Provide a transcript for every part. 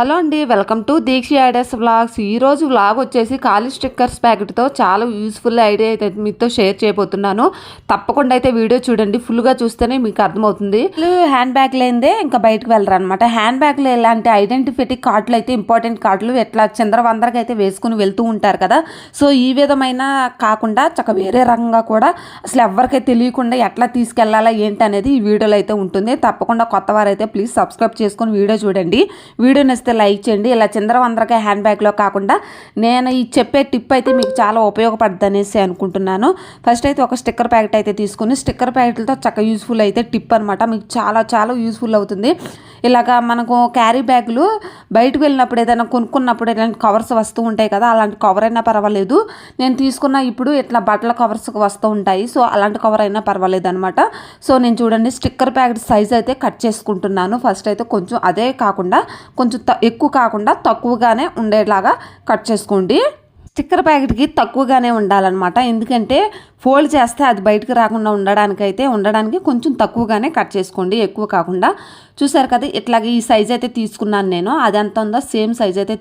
Hello అండి, welcome to దీక్షి ideas vlogs. ఈరోజు vlog వచ్చేసి ఖాళీ స్టిక్కర్స్ ప్యాకెట్తో చాలా యూస్ఫుల్ ఐడియా అయితే మీతో షేర్ చేయబోతున్నాను. తప్పకుండా అయితే వీడియో చూడండి, ఫుల్గా చూస్తేనే మీకు అర్థమవుతుంది. హ్యాండ్ బ్యాగ్ లేదే ఇంకా బయటకు వెళ్ళరు అనమాట. హ్యాండ్ బ్యాగ్లో ఎలాంటి ఐడెంటిఫిటీ కార్డులు అయితే ఇంపార్టెంట్ కార్డులు ఎట్లా చంద్రవందరగా అయితే వేసుకుని వెళ్తూ ఉంటారు కదా. సో ఈ విధమైన కాకుండా చక్క వేరే రకంగా కూడా అసలు ఎవరికైతే తెలియకుండా ఎట్లా తీసుకెళ్లాలా ఏంటి అనేది ఈ వీడియోలో అయితే ఉంటుంది. తప్పకుండా కొత్త వారైతే ప్లీజ్ సబ్స్క్రైబ్ చేసుకొని వీడియో చూడండి. వీడియో లైక్ చేయండి. ఇలా చంద్రవందరగా హ్యాండ్ బ్యాగ్లో కాకుండా నేను ఈ చెప్పే టిప్ అయితే మీకు చాలా ఉపయోగపడుతుంది అనేసి అనుకుంటున్నాను. ఫస్ట్ అయితే ఒక స్టిక్కర్ ప్యాకెట్ అయితే తీసుకుని, స్టిక్కర్ ప్యాకెట్లతో చక్కగా యూస్ఫుల్ అయితే టిప్ అనమాట, మీకు చాలా చాలా యూస్ఫుల్ అవుతుంది. ఇలాగా మనకు క్యారీ బ్యాగులు బయటకు వెళ్ళినప్పుడు ఏదైనా కొనుక్కున్నప్పుడు ఇలాంటి కవర్స్ వస్తూ ఉంటాయి కదా, అలాంటి కవర్ అయినా పర్వాలేదు. నేను తీసుకున్న ఇప్పుడు ఇట్లా బట్టల కవర్స్ వస్తూ ఉంటాయి, సో అలాంటి కవర్ అయినా పర్వాలేదు అనమాట. సో నేను చూడండి స్టిక్కర్ ప్యాకెట్ సైజ్ అయితే కట్ చేసుకుంటున్నాను. ఫస్ట్ అయితే కొంచెం అదే కాకుండా కొంచెం ఎక్కువ కాకుండా తక్కువగానే ఉండేలాగా కట్ చేసుకోండి. స్టిక్కర్ ప్యాకెట్కి తక్కువగానే ఉండాలన్నమాట, ఎందుకంటే ఫోల్డ్ చేస్తే అది బయటకు రాకుండా ఉండడానికి కొంచెం తక్కువగానే కట్ చేసుకోండి, ఎక్కువ కాకుండా. చూసారు కదా, ఇట్లాగే ఈ సైజ్ అయితే తీసుకున్నాను నేను. అది ఎంత ఉందో సేమ్ సైజ్ అయితే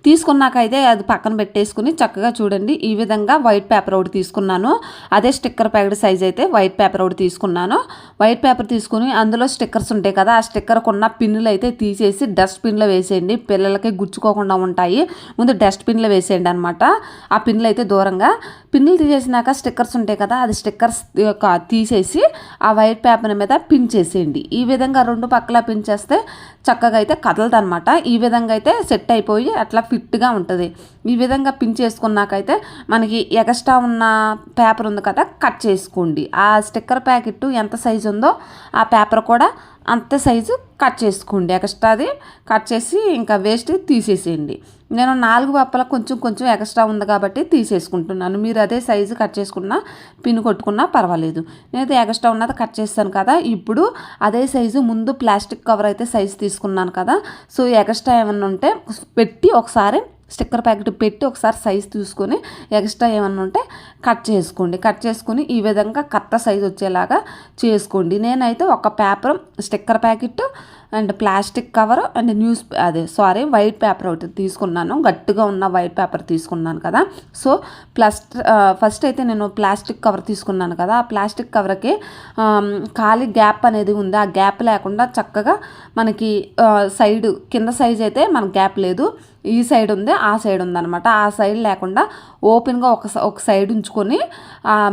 తీసుకున్నాకైతే అది పక్కన పెట్టేసుకుని చక్కగా చూడండి ఈ విధంగా వైట్ పేపర్ ఒకటి తీసుకున్నాను. అదే స్టిక్కర్ ప్యాకెట్ సైజ్ అయితే వైట్ పేపర్ ఒకటి తీసుకున్నాను. వైట్ పేపర్ తీసుకుని అందులో స్టిక్కర్స్ ఉంటాయి కదా, ఆ స్టిక్కర్కు ఉన్న పిన్నులు అయితే తీసేసి డస్ట్బిన్లో వేసేయండి. పిల్లలకి గుచ్చుకోకుండా ఉంటాయి, ముందు డస్ట్బిన్లో వేసేయండి అనమాట. ఆ పిన్నులు అయితే దూరంగా, పిన్నులు తీసేసినాక స్టిక్కర్స్ ఉంటాయి కదా, అది స్టిక్కర్స్ తీసేసి ఆ వైట్ పేపర్ మీద పిన్ చేసేయండి. ఈ విధంగా రెండు పక్కల పిన్ చేస్తే చక్కగా అయితే కదలదు అనమాట. ఈ విధంగా అయితే సెట్ అయిపోయి అట్లా ఫిట్గా ఉంటుంది. ఈ విధంగా పిన్ చేసుకున్నాకైతే మనకి ఎక్స్ట్రా ఉన్న పేపర్ ఉంది కదా, కట్ చేసుకోండి. ఆ స్టిక్కర్ ప్యాకెట్ ఎంత సైజు ఉందో ఆ పేపర్ కూడా అంత సైజు కట్ చేసుకోండి. ఎక్స్ట్రాది కట్ చేసి ఇంకా వేస్ట్ తీసేసేయండి. నేను 4 వప్పల కొంచెం ఎక్స్ట్రా ఉంది కాబట్టి తీసేసుకుంటున్నాను. మీరు అదే సైజు కట్ చేసుకున్నా పిన్ కొట్టుకున్నా పర్వాలేదు. నేనైతే ఎక్స్ట్రా ఉన్నది కట్ చేస్తాను కదా. ఇప్పుడు అదే సైజు ముందు ప్లాస్టిక్ కవర్ అయితే సైజు తీసుకున్నాను కదా, సో ఎక్స్ట్రా ఏమన్నా ఉంటే పెట్టి ఒకసారి స్టిక్కర్ ప్యాకెట్ పెట్టి ఒకసారి సైజ్ తీసుకొని ఎక్స్ట్రా ఏమన్నా ఉంటే కట్ చేసుకొని ఈ విధంగా కరెక్ట్ సైజ్ వచ్చేలాగా చేసుకోండి. నేనైతే ఒక paper sticker packet and plastic cover and white paper ఒకటి తీసుకున్నాను. గట్టిగా ఉన్న వైట్ పేపర్ తీసుకున్నాను కదా. సో ఫస్ట్ అయితే నేను ప్లాస్టిక్ కవర్ తీసుకున్నాను కదా, ఆ ప్లాస్టిక్ కవర్కి ఖాళీ గ్యాప్ అనేది ఉంది. ఆ గ్యాప్ లేకుండా చక్కగా మనకి సైడ్ కింద సైజ్ అయితే మనకు గ్యాప్ లేదు, ఈ సైడ్ ఉంది ఆ సైడ్ ఉందన్నమాట. ఆ సైడ్ లేకుండా ఓపెన్గా ఒక సైడ్ ఉంచుకొని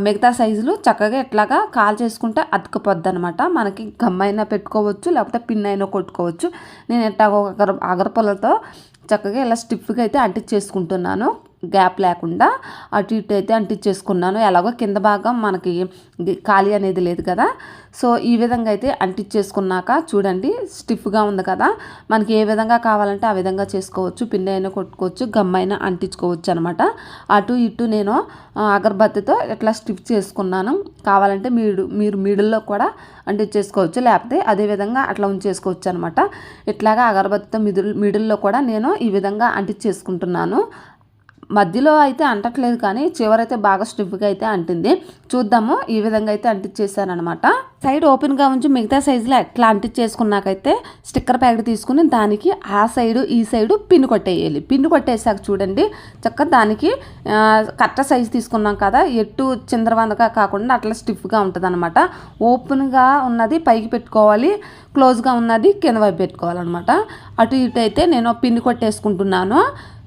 మిగతా సైజులు చక్కగా ఇట్లాగా కాల్ చేసుకుంటే అతుకుపోద్ది అనమాట. మనకి గమ్ అయినా పెట్టుకోవచ్చు, లేకపోతే పిన్ అయినా కొట్టుకోవచ్చు. నేను ఇట్లా ఒక అగరపుల్లతో చక్కగా ఇలా స్టిఫ్గా అయితే అంటించేసుకుంటున్నాను, గ్యాప్ లేకుండా అటు ఇటు అయితే అంటించేసుకున్నాను. ఎలాగో కింద భాగం మనకి ఖాళీ అనేది లేదు కదా. సో ఈ విధంగా అయితే అంటించేసుకున్నాక చూడండి స్టిఫ్గా ఉంది కదా, మనకి ఏ విధంగా కావాలంటే ఆ విధంగా చేసుకోవచ్చు. పిన్ అయినా కొట్టుకోవచ్చు, గమ్ అయినా అంటించుకోవచ్చు అనమాట. అటు ఇటు నేను అగరబత్తితో ఇట్లా స్టిఫ్ చేసుకున్నాను. కావాలంటే మీరు మిడిల్లో కూడా అంటించేసుకోవచ్చు, లేకపోతే అదే విధంగా అట్లా ఉంచేసుకోవచ్చు అనమాట. ఇట్లాగా అగరబత్తితో మిడిల్లో కూడా నేను ఈ విధంగా అంటించేసుకుంటున్నాను. మధ్యలో అయితే అంటట్లేదు కానీ చివరైతే బాగా స్టిఫ్గా అయితే అంటింది. చూద్దాము, ఈ విధంగా అయితే అంటించేసాను అనమాట. సైడ్ ఓపెన్గా ఉంచి మిగతా సైజులో ఎట్లా అంటించేసుకున్నాకైతే స్టిక్కర్ ప్యాకెట్ తీసుకుని దానికి ఆ సైడు ఈ సైడు పిన్ కొట్టేయాలి. పిన్ కొట్టేసాక చూడండి చక్కగా దానికి కరెక్ట్ సైజు తీసుకున్నాం కదా, ఎటు చిందరవందగా కాకుండా అట్లా స్టిఫ్గా ఉంటుంది అనమాట. ఓపెన్గా ఉన్నది పైకి పెట్టుకోవాలి, క్లోజ్గా ఉన్నది కింద వైపు పెట్టుకోవాలన్నమాట. అటు ఇటు అయితే నేను పిన్ కొట్టేసుకుంటున్నాను.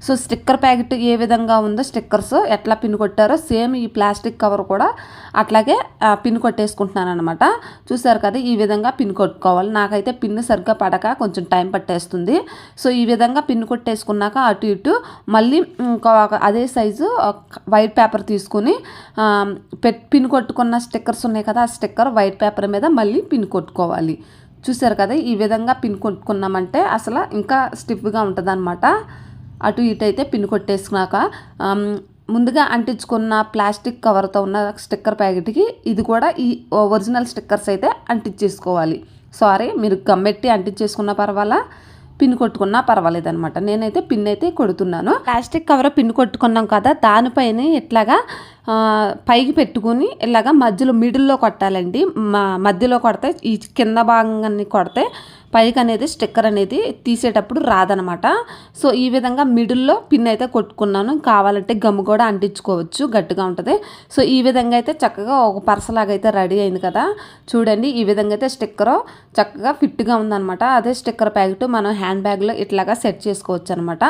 సో స్టిక్కర్ ప్యాకెట్ ఏ విధంగా ఉందో స్టిక్కర్స్ ఎట్లా పిన్ కొట్టారో సేమ్ ఈ ప్లాస్టిక్ కవర్ కూడా అట్లాగే పిన్ కొట్టేసుకుంటున్నాను అనమాట. చూసారు కదా, ఈ విధంగా పిన్ కొట్టుకోవాలి. నాకైతే పిన్ సరిగ్గా పడక కొంచెం టైం పట్టేస్తుంది. సో ఈ విధంగా పిన్ కొట్టేసుకున్నాక అటు ఇటు మళ్ళీ అదే సైజు వైట్ పేపర్ తీసుకుని పిన్ కొట్టుకున్న స్టిక్కర్స్ ఉన్నాయి కదా, ఆ స్టిక్కర్ వైట్ పేపర్ మీద మళ్ళీ పిన్ కొట్టుకోవాలి. చూసారు కదా, ఈ విధంగా పిన్ కొట్టుకున్నామంటే అసలు ఇంకా స్టిఫ్గా ఉంటుంది అనమాట. అటు ఇటు అయితే పిన్ కొట్టేసుకున్నాక ముందుగా అంటించుకున్న ప్లాస్టిక్ కవర్తో ఉన్న స్టిక్కర్ ప్యాకెట్కి ఇది కూడా ఈ ఒరిజినల్ స్టిక్కర్స్ అయితే అంటించేసుకోవాలి. మీరు గమ్మెట్టి అంటించేసుకున్న పర్వాలా, పిన్ కొట్టుకున్నా పర్వాలేదనమాట. నేనైతే పిన్ అయితే కొడుతున్నాను. ప్లాస్టిక్ కవర్ పిన్ కొట్టుకున్నాం కదా, దానిపైన ఇట్లాగా పైకి పెట్టుకుని ఇలాగా మధ్యలో మిడిల్లో కొట్టాలండి. మధ్యలో కొడితే ఈ కింద భాగాన్ని కొడితే పైకి అనేది స్టిక్కర్ అనేది తీసేటప్పుడు రాదనమాట. సో ఈ విధంగా మిడిల్లో పిన్ అయితే కొట్టుకున్నాను. కావాలంటే గమ్ము కూడా అంటించుకోవచ్చు, గట్టిగా ఉంటుంది. సో ఈ విధంగా అయితే చక్కగా ఒక పర్సలాగా అయితే రెడీ అయింది కదా. చూడండి ఈ విధంగా అయితే స్టిక్కర్ చక్కగా ఫిట్గా ఉందనమాట. అదే స్టిక్కర్ ప్యాకెట్ మనం హ్యాండ్ బ్యాగ్లో ఇట్లాగా సెట్ చేసుకోవచ్చు అనమాట.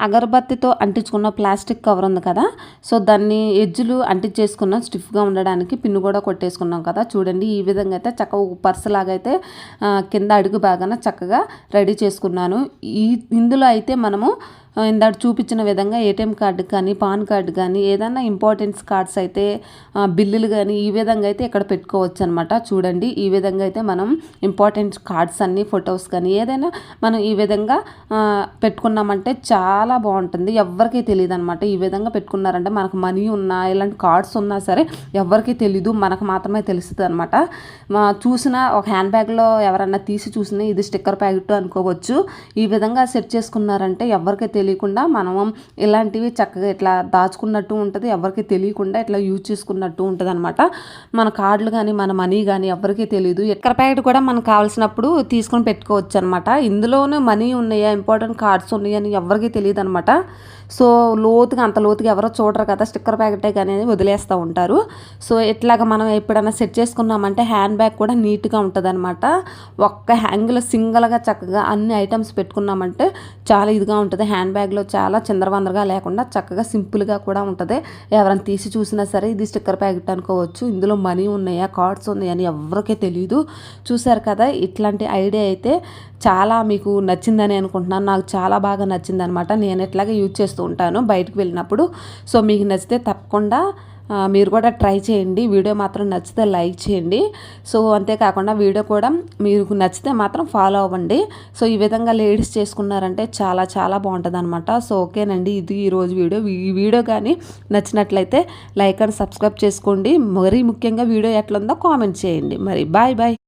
అగరబత్తితో అంటించుకున్న ప్లాస్టిక్ కవర్ ఉంది కదా, సో దాన్ని ఎడ్జ్లు అంటించేసుకున్నాం స్టిఫ్గా ఉండడానికి. పిన్ను కూడా కొట్టేసుకున్నాం కదా. చూడండి ఈ విధంగా అయితే చక్కగా ఒక పర్స్ లాగా అయితే కింద అడుగు బాగాన చక్కగా రెడీ చేసుకున్నాను. ఇందులో అయితే మనము ఇందాక చూపించిన విధంగా ఏటీఎం కార్డు కానీ పాన్ కార్డు కానీ ఏదైనా ఇంపార్టెన్స్ కార్డ్స్ అయితే బిల్లులు కానీ ఈ విధంగా అయితే ఇక్కడ పెట్టుకోవచ్చు అనమాట. చూడండి ఈ విధంగా అయితే మనం ఇంపార్టెంట్ కార్డ్స్ అన్నీ ఫొటోస్ కానీ ఏదైనా మనం ఈ విధంగా పెట్టుకున్నామంటే చాలా బాగుంటుంది. ఎవరికీ తెలియదు అనమాట. ఈ విధంగా పెట్టుకున్నారంటే మనకు మనీ ఉన్నా ఇలాంటి కార్డ్స్ ఉన్నా సరే ఎవరికీ తెలీదు, మనకు మాత్రమే తెలుస్తుంది అనమాట. చూసిన ఒక హ్యాండ్ బ్యాగ్లో ఎవరన్నా తీసి చూసినా ఇది స్టిక్కర్ ప్యాకెట్ అనుకోవచ్చు. ఈ విధంగా సెట్ చేసుకున్నారంటే ఎవరికీ తెలియకుండా మనం ఇలాంటివి చక్కగా ఇట్లా దాచుకున్నట్టు ఉంటుంది, ఎవరికి తెలియకుండా ఇట్లా యూజ్ చేసుకున్నట్టు ఉంటుంది అనమాట. మన కార్డులు కానీ మన మనీ కానీ ఎవరికీ తెలియదు. ఎక్కడ ప్యాకెట్ కూడా మనకు కావాల్సినప్పుడు తీసుకొని పెట్టుకోవచ్చు అనమాట. ఇందులోనే మనీ ఉన్నాయా, ఇంపార్టెంట్ కార్డ్స్ ఉన్నాయా అని ఎవరికీ తెలియదు అనమాట. సో అంత లోతుగా ఎవరో చూడరు కదా, స్టిక్కర్ ప్యాకెటే కానీ వదిలేస్తూ ఉంటారు. సో ఇట్లాగా మనం ఎప్పుడైనా సెట్ చేసుకున్నామంటే హ్యాండ్ బ్యాగ్ కూడా నీట్గా ఉంటుంది అనమాట. ఒక్క హ్యాంగిల్ సింగిల్గా చక్కగా అన్ని ఐటమ్స్ పెట్టుకున్నామంటే చాలా ఇదిగా ఉంటుంది. హ్యాండ్ బ్యాగ్లో చాలా చిందరవందరగా లేకుండా చక్కగా సింపుల్గా కూడా ఉంటుంది. ఎవరైనా తీసి చూసినా సరే ఇది స్టిక్కర్ ప్యాకెట్ అనుకోవచ్చు. ఇందులో మనీ ఉన్నాయా, కార్డ్స్ ఉన్నాయా అని ఎవరికీ తెలియదు. చూసారు కదా, ఇట్లాంటి ఐడియా అయితే చాలా మీకు నచ్చిందని అనుకుంటున్నాను. నాకు చాలా బాగా నచ్చింది అనమాట. నేను ఎట్లాగే యూజ్ చేస్తూ ఉంటాను బయటకు వెళ్ళినప్పుడు. సో మీకు నచ్చితే తప్పకుండా మీరు కూడా ట్రై చేయండి. వీడియో మాత్రం నచ్చితే లైక్ చేయండి. సో అంతేకాకుండా వీడియో కూడా మీకు నచ్చితే మాత్రం ఫాలో అవ్వండి. సో ఈ విధంగా లేడీస్ చేసుకున్నారంటే చాలా చాలా బాగుంటుంది అనమాట. సో ఓకేనండి, ఇది ఈరోజు వీడియో. ఈ వీడియో కానీ నచ్చినట్లయితే లైక్ అండ్ సబ్స్క్రైబ్ చేసుకోండి. మరీ ముఖ్యంగా వీడియో ఎట్లుందో కామెంట్ చేయండి. మరి బాయ్ బాయ్.